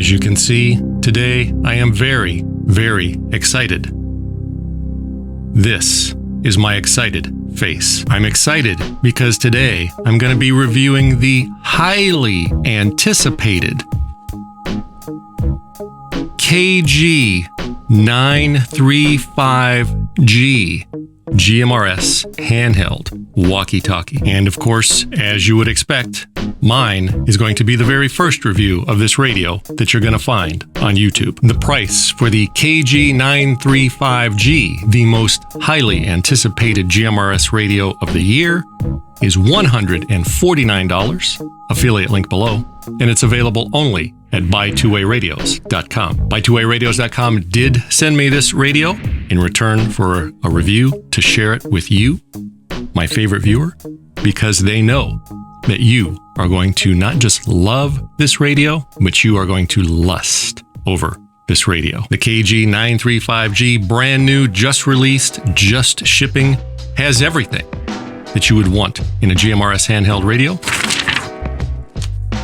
As you can see, today I am very, very excited. This is my excited face. I'm excited because today I'm going to be reviewing the highly anticipated KG-935G GMRS handheld walkie-talkie. And of course, as you would expect, mine is going to be the very first review of this radio that you're going to find on YouTube. The price for the KG-935G, the most highly anticipated GMRS radio of the year, is $149. Affiliate link below. And it's available only at buy2wayradios.com. Buy2wayradios.com did send me this radio in return for a review to share it with you, my favorite viewer, because they know that you are going to not just love this radio, but you are going to lust over this radio. The KG-935G, brand new, just released, just shipping, has everything that you would want in a GMRS handheld radio.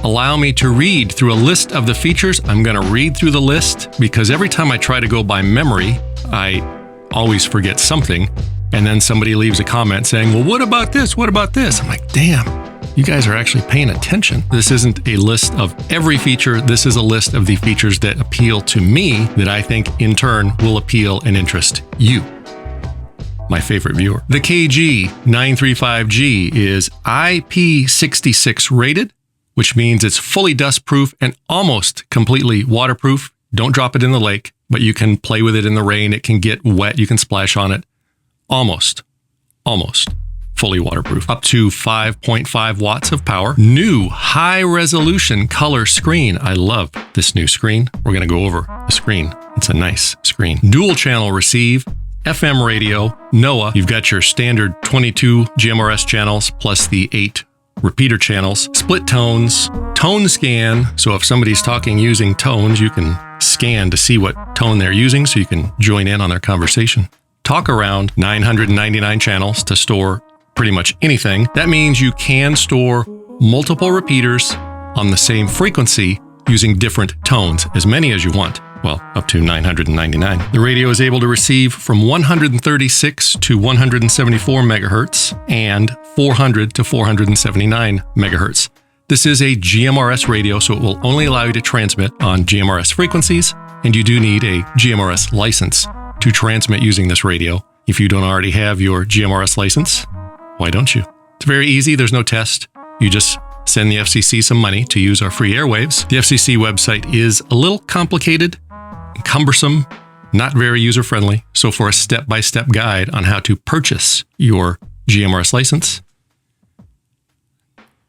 Allow me to read through a list of the features. I'm going to read through the list because every time I try to go by memory, I always forget something. And then somebody leaves a comment saying, well, what about this? What about this? I'm like, damn, you guys are actually paying attention. This isn't a list of every feature. This is a list of the features that appeal to me that I think in turn will appeal and interest you, my favorite viewer. The KG-935G is IP66 rated, which means it's fully dust-proof and almost completely waterproof. Don't drop it in the lake, but you can play with it in the rain. It can get wet. You can splash on it. Almost fully waterproof. Up to 5.5 watts of power. New high-resolution color screen. I love this new screen. We're going to go over the screen. It's a nice screen. Dual-channel receive. FM radio. NOAA. You've got your standard 22 GMRS channels plus the 8 repeater channels, split tones, tone scan. So if somebody's talking using tones, you can scan to see what tone they're using so you can join in on their conversation. Talk around 999 channels to store pretty much anything. That means you can store multiple repeaters on the same frequency using different tones, as many as you want. Well, up to 999. The radio is able to receive from 136 to 174 megahertz and 400 to 479 megahertz. This is a GMRS radio, so it will only allow you to transmit on GMRS frequencies, and you do need a GMRS license to transmit using this radio. If you don't already have your GMRS license, why don't you? It's very easy. There's no test. You just send the FCC some money to use our free airwaves. The FCC website is a little complicated, cumbersome, not very user-friendly. So for a step-by-step guide on how to purchase your GMRS license,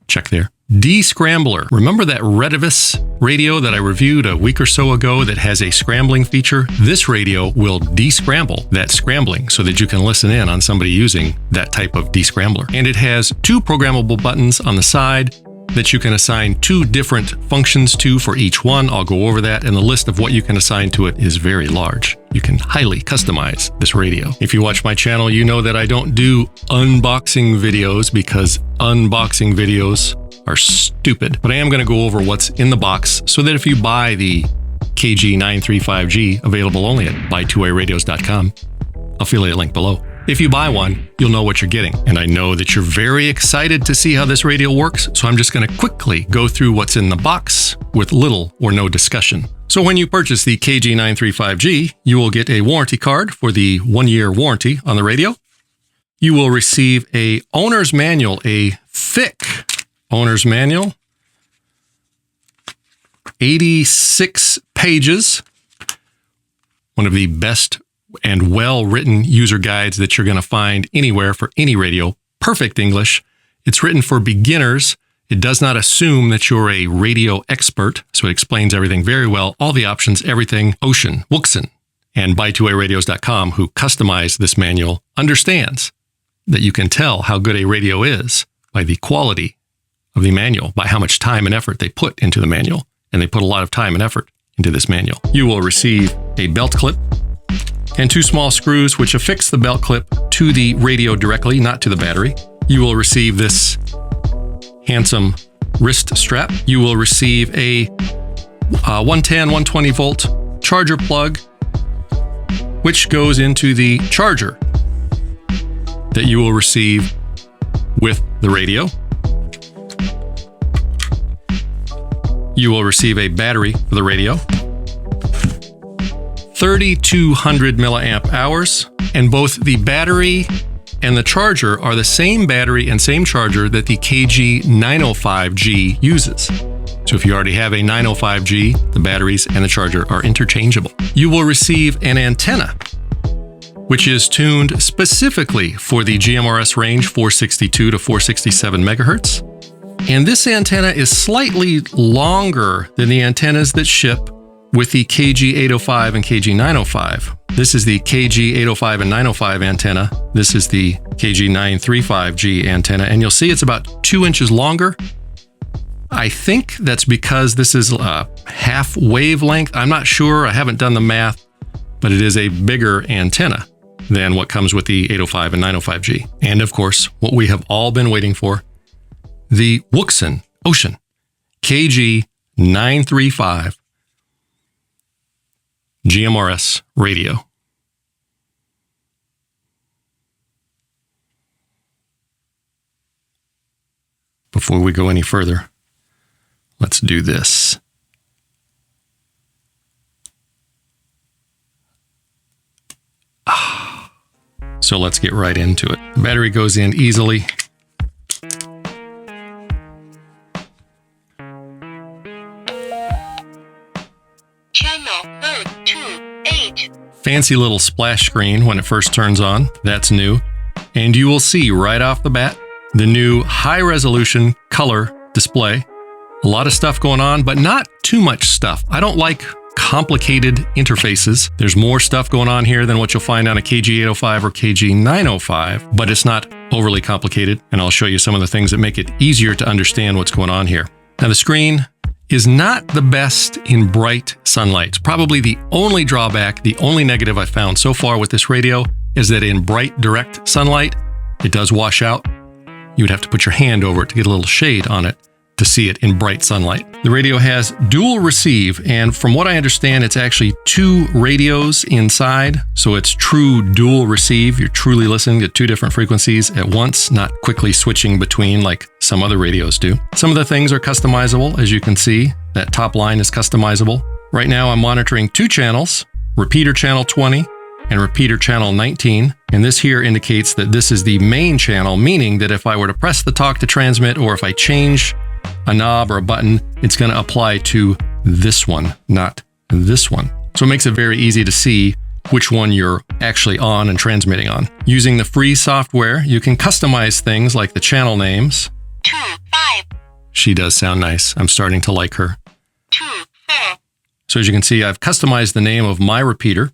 check there. Descrambler. Remember that Redivus radio that I reviewed a week or so ago that has a scrambling feature? This radio will descramble that scrambling so that you can listen in on somebody using that type of descrambler. And it has 2 programmable buttons on the side that you can assign 2 different functions to for each one. I'll go over that, and the list of what you can assign to it is very large. You can highly customize this radio. If you watch my channel, you know that I don't do unboxing videos because unboxing videos are stupid. But I am going to go over what's in the box so that if you buy the KG-935G, available only at buy2wayradios.com, affiliate link below. If you buy one, you'll know what you're getting. And I know that you're very excited to see how this radio works, so I'm just going to quickly go through what's in the box with little or no discussion. So when you purchase the KG-935G, you will get a warranty card for the 1-year warranty on the radio. You will receive a owner's manual, a thick owner's manual, 86 pages, one of the best and well-written user guides that you're going to find anywhere for any radio. Perfect English. It's written for beginners. It does not assume that you're a radio expert, so it explains everything very well. All the options, everything. Wouxun, and buy2wayradios.com, who customized this manual, understands that you can tell how good a radio is by the quality of the manual, by how much time and effort they put into the manual. And they put a lot of time and effort into this manual. You will receive a belt clip and 2 small screws which affix the belt clip to the radio directly, not to the battery. You will receive this handsome wrist strap. You will receive a 110, 120 volt charger plug, which goes into the charger that you will receive with the radio. You will receive a battery for the radio, 3,200 milliamp hours, and both the battery and the charger are the same battery and same charger that the KG-935G uses. So if you already have a 905G, the batteries and the charger are interchangeable. You will receive an antenna, which is tuned specifically for the GMRS range 462 to 467 megahertz. And this antenna is slightly longer than the antennas that ship with the KG-805 and KG-905. This is the KG-805 and 905 antenna. This is the KG-935G antenna, and you'll see it's about 2 inches longer. I think that's because this is a half wavelength. I'm not sure, I haven't done the math, but it is a bigger antenna than what comes with the 805 and 905G. And of course, what we have all been waiting for, the Wouxun KG-935 GMRS radio. Before we go any further, let's do this. So let's get right into it. The battery goes in easily. Fancy little splash screen when it first turns on. That's new. And you will see right off the bat the new high resolution color display. A lot of stuff going on, but not too much stuff. I don't like complicated interfaces. There's more stuff going on here than what you'll find on a KG-805 or KG-905, but it's not overly complicated. And I'll show you some of the things that make it easier to understand what's going on here. Now the screen is not the best in bright sunlight. It's probably the only drawback, the only negative I've found so far with this radio is that in bright direct sunlight, it does wash out. You would have to put your hand over it to get a little shade on it to see it in bright sunlight. The radio has dual receive, and from what I understand, it's actually 2 radios inside, so it's true dual receive. You're truly listening to 2 different frequencies at once, not quickly switching between like some other radios do. Some of the things are customizable, as you can see. That top line is customizable. Right now I'm monitoring 2 channels, repeater channel 20 and repeater channel 19. And this here indicates that this is the main channel, meaning that if I were to press the talk to transmit, or if I change a knob or a button, it's going to apply to this one, not this one. So it makes it very easy to see which one you're actually on and transmitting on. Using the free software, you can customize things like the channel names. 2, 5. She does sound nice. I'm starting to like her. 2, 4. So as you can see, I've customized the name of my repeater.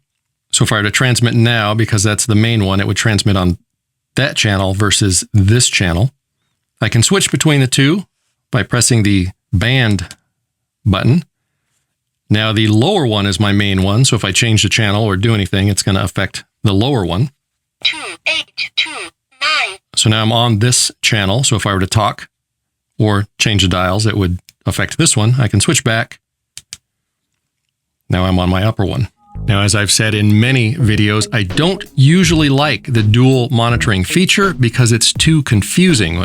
So if I were to transmit now, because that's the main one, it would transmit on that channel versus this channel. I can switch between the two by pressing the band button. Now the lower one is my main one, so if I change the channel or do anything, it's going to affect the lower one. 2, 8, 2, 9. So now I'm on this channel, so if I were to talk or change the dials, it would affect this one. I can switch back. Now I'm on my upper one. Now, as I've said in many videos, I don't usually like the dual monitoring feature because it's too confusing.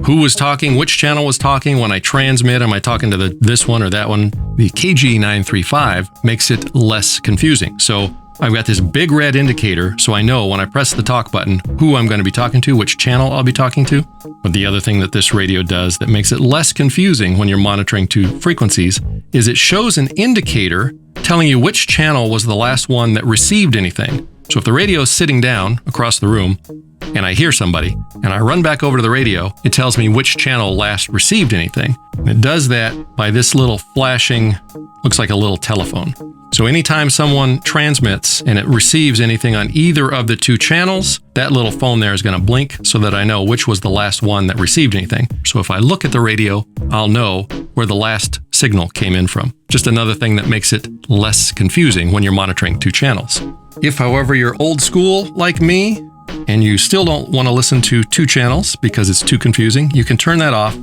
Who was talking? Which channel was talking? When I transmit, am I talking to this one or that one? The KG-935 makes it less confusing. So I've got this big red indicator, so I know when I press the talk button who I'm going to be talking to, which channel I'll be talking to. But the other thing that this radio does that makes it less confusing when you're monitoring 2 frequencies is it shows an indicator telling you which channel was the last one that received anything. So if the radio is sitting down across the room and I hear somebody and I run back over to the radio, it tells me which channel last received anything. And it does that by this little flashing, looks like a little telephone. So anytime someone transmits and it receives anything on either of the 2 channels, that little phone there is going to blink so that I know which was the last one that received anything. So if I look at the radio, I'll know where the last signal came in from. Just another thing that makes it less confusing when you're monitoring 2 channels. If, however, you're old school like me and you still don't want to listen to 2 channels because it's too confusing, you can turn that off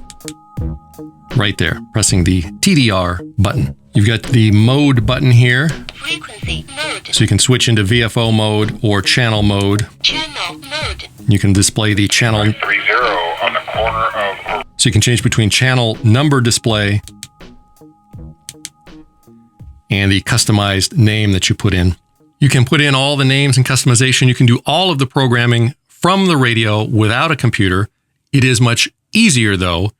right there, pressing the TDR button. You've got the mode button here, Frequency mode. so you can switch into VFO mode or channel mode. Channel mode. You can display the channel, 30 on the corner of... so you can change between channel number display and the customized name that you put in. You can put in all the names and customization. You can do all of the programming from the radio without a computer. It is much easier, though,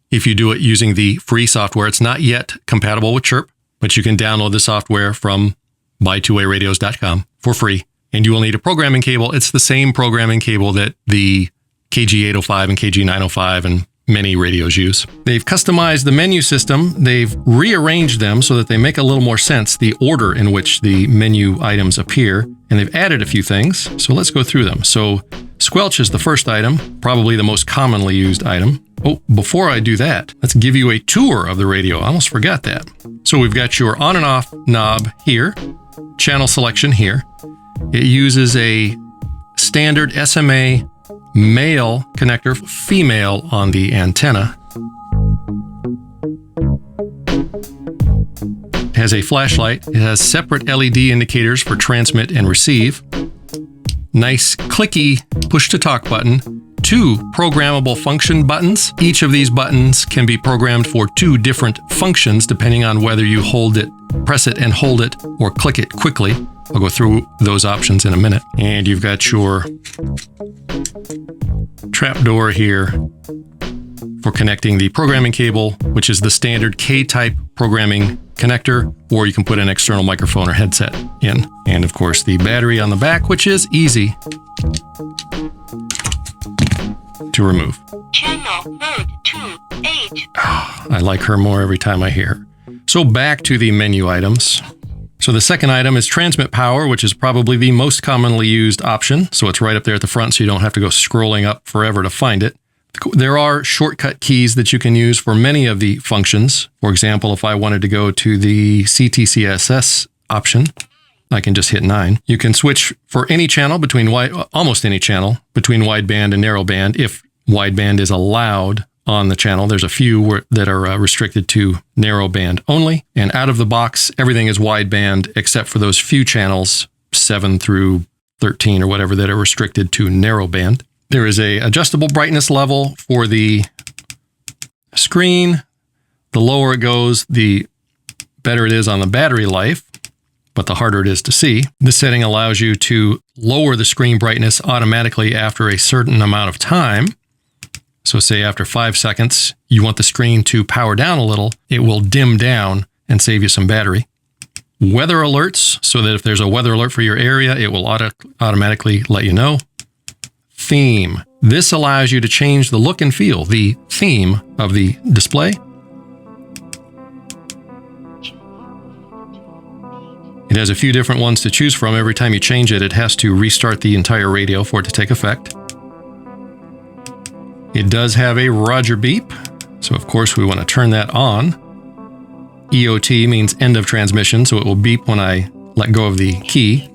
if you do it using the free software. It's not yet compatible with Chirp, but you can download the software from buy2wayradios.com for free. And you will need a programming cable. It's the same programming cable that the KG-805 and KG-905 and many radios use. They've customized the menu system. They've rearranged them so that they make a little more sense, the order in which the menu items appear. And they've added a few things. So let's go through them. So squelch is the first item, probably the most commonly used item. Oh, before I do that, let's give you a tour of the radio. I almost forgot that. So we've got your on and off knob here, channel selection here. It uses a standard SMA male connector, female on the antenna. It has a flashlight. It has separate LED indicators for transmit and receive. Nice clicky push-to-talk button. 2 programmable function buttons. Each of these buttons can be programmed for 2 different functions depending on whether you hold it, press it and hold it, or click it quickly. I'll go through those options in a minute. And you've got your trapdoor here for connecting the programming cable, which is the standard K-type programming connector, or you can put an external microphone or headset in. And of course, the battery on the back, which is easy to remove. Channel mode 2H. I like her more every time I hear her. So back to the menu items. So the second item is transmit power, which is probably the most commonly used option. So it's right up there at the front, so you don't have to go scrolling up forever to find it. There are shortcut keys that you can use for many of the functions. For example, if I wanted to go to the CTCSS option, I can just hit 9. You can switch for any channel between almost any channel between wideband and narrowband if wideband is allowed on the channel. There's a few that are restricted to narrowband only. And out of the box, everything is wideband except for those few channels, 7 through 13 or whatever, that are restricted to narrowband. There is a adjustable brightness level for the screen. The lower it goes, the better it is on the battery life, but the harder it is to see. This setting allows you to lower the screen brightness automatically after a certain amount of time. So say after 5 seconds, you want the screen to power down a little, it will dim down and save you some battery. Weather alerts, so that if there's a weather alert for your area, it will automatically let you know. Theme. This allows you to change the look and feel, the theme of the display. It has a few different ones to choose from. Every time you change it, it has to restart the entire radio for it to take effect. It does have a Roger beep, so of course we want to turn that on. EOT means end of transmission, so it will beep when I let go of the key.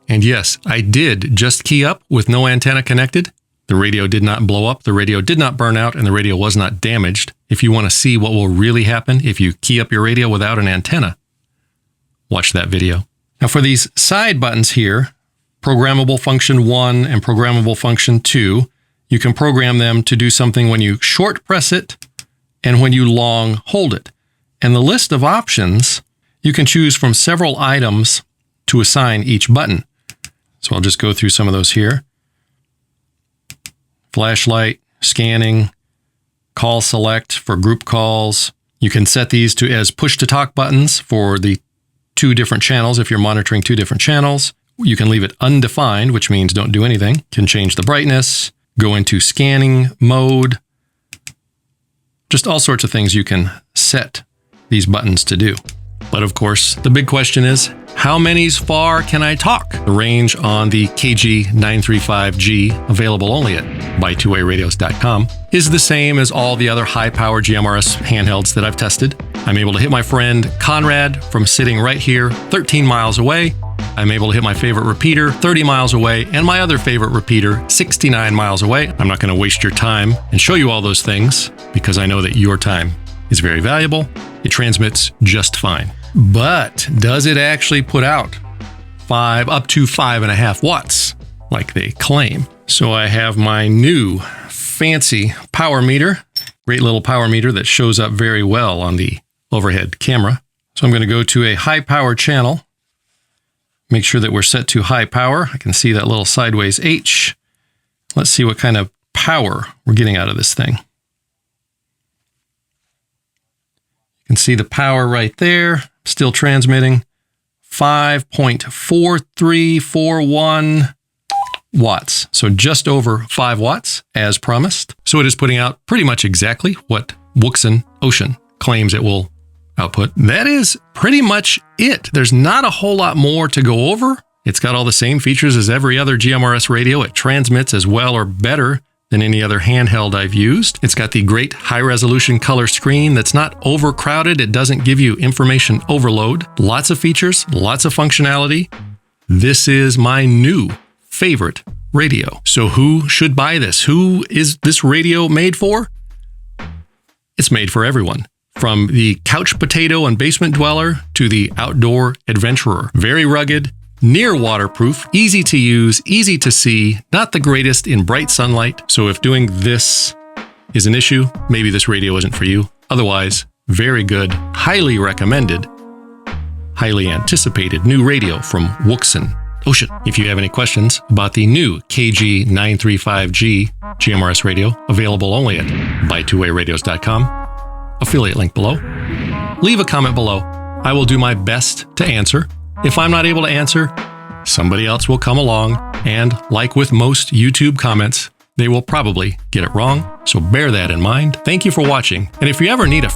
And yes, I did just key up with no antenna connected. The radio did not blow up, the radio did not burn out, and the radio was not damaged. If you want to see what will really happen if you key up your radio without an antenna, watch that video. Now for these side buttons here, programmable function 1 and programmable function 2, you can program them to do something when you short press it and when you long hold it. And the list of options, you can choose from several items to assign each button. So I'll just go through some of those here. Flashlight, scanning, call select for group calls. You can set these to as push-to-talk buttons for the 2 different channels if you're monitoring 2 different channels. You can leave it undefined, which means don't do anything. You can change the brightness, go into scanning mode. Just all sorts of things you can set these buttons to do. But of course, the big question is, how many's far can I talk? The range on the KG-935G, available only at buy2wayradios.com, is the same as all the other high-power GMRS handhelds that I've tested. I'm able to hit my friend Conrad from sitting right here 13 miles away. I'm able to hit my favorite repeater 30 miles away and my other favorite repeater 69 miles away. I'm not going to waste your time and show you all those things because I know that your time is very valuable. It transmits just fine. But does it actually put out up to 5.5 watts like they claim? So I have my new fancy power meter, great little power meter that shows up very well on the overhead camera. So I'm going to go to a high power channel. Make sure that we're set to high power. I can see that little sideways H. Let's see what kind of power we're getting out of this thing. You can see the power right there, still transmitting 5.4341 watts. So just over 5 watts as promised. So it is putting out pretty much exactly what Wouxun claims it will output. That is pretty much it. There's not a whole lot more to go over. It's got all the same features as every other GMRS radio. It transmits as well or better than any other handheld I've used. It's got the great high-resolution color screen that's not overcrowded. It doesn't give you information overload. Lots of features, lots of functionality. This is my new favorite radio. So who should buy this? Who is this radio made for? It's made for everyone. From the couch potato and basement dweller to the outdoor adventurer. Very rugged, near waterproof, easy to use, easy to see, not the greatest in bright sunlight. So if doing this is an issue, maybe this radio isn't for you. Otherwise, very good, highly recommended, highly anticipated new radio from Wouxun. If you have any questions about the new KG-935G GMRS radio, available only at buy2wayradios.com, affiliate link below, leave a comment below. I will do my best to answer. If I'm not able to answer, somebody else will come along, and like with most YouTube comments, they will probably get it wrong. So bear that in mind. Thank you for watching. And if you ever need a